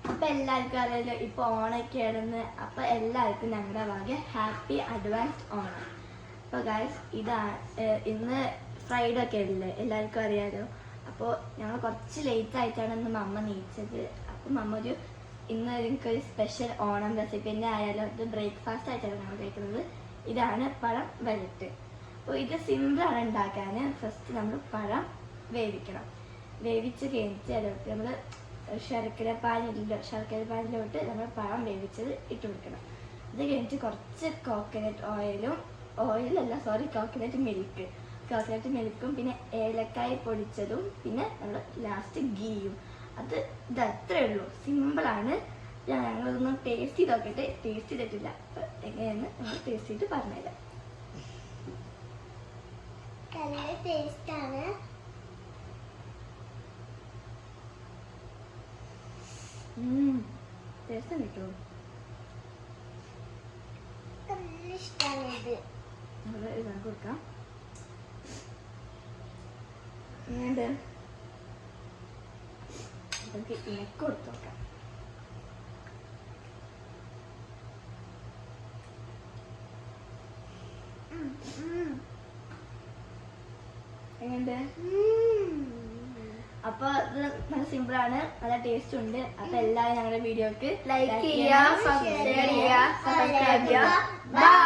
അപ്പൊ എല്ലാവർക്കും അറിയാലോ ഇപ്പൊ ഓണൊക്കെ ആയിരുന്നു. അപ്പൊ എല്ലാവർക്കും ഞങ്ങളുടെ വക ഹാപ്പി അഡ്വാൻസ് ഓണം. അപ്പൊ ഗായ്സ് ഇന്ന് ഫ്രൈഡേ ഒക്കെ അല്ലേ, എല്ലാവർക്കും അറിയാലോ. അപ്പോൾ ഞങ്ങൾ കുറച്ച് ലേറ്റ് ആയിട്ടാണ് ഇന്ന് മമ്മ നീച്ചത്. അപ്പം മമ്മ ഇന്ന് എനിക്കൊരു സ്പെഷ്യൽ ഓണം റെസിപ്പി തന്നെ ആയാലും ഇത് ബ്രേക്ക്ഫാസ്റ്റ് ആയിട്ടാണ് ഞങ്ങൾ കഴിക്കുന്നത്. ഇതാണ് പഴം വരട്ട്. അപ്പോൾ ഇത് സിമ്പിളാണ് ഉണ്ടാക്കാൻ. ഫസ്റ്റ് നമ്മൾ പഴം വേവിക്കണം. വേവിച്ച് കഴിഞ്ഞിട്ട് അതിലോട്ട് നമ്മൾ ശർക്കര പാനിലോട്ട് നമ്മൾ പഴം വേവിച്ചത് ഇട്ട് കൊടുക്കണം. അത് കഴിഞ്ഞിട്ട് കുറച്ച് കോക്കനട്ട് മിൽക്കും പിന്നെ ഏലക്കായ പൊടിച്ചതും പിന്നെ നമ്മൾ ലാസ്റ്റ് ഗീയും. ഇത് അത്രേ ഉള്ളൂ, സിമ്പിളാണ്. ഞങ്ങളൊന്ന് ടേസ്റ്റ് ചെയ്ത് നോക്കട്ടെ. ടേസ്റ്റ് ചെയ്തിട്ടില്ല, അപ്പം എങ്ങനെയാണെന്ന് നമ്മൾ ടേസ്റ്റ് ചെയ്തിട്ട് പറഞ്ഞുതരാം. ടേസ്റ്റാണ്. ടേസ്റ്റ് കിട്ടുമോ? ഇഷ്ടമാണ്. ഇതാണ് കൊടുക്കാം. ഇങ്ങോട്ട് നമുക്ക് ഇണക്ക് കൊടുത്തു നോക്കാം. എങ്ങനെയുണ്ട്? അപ്പൊ ഇത് നല്ല സിമ്പിൾ ആണ്, നല്ല ടേസ്റ്റ് ഉണ്ട്. അപ്പൊ എല്ലാവരും ഞങ്ങളുടെ വീഡിയോക്ക് ലൈക്ക് ചെയ്യുക, സബ്സ്ക്രൈബ് ചെയ്യുക, ബൈ.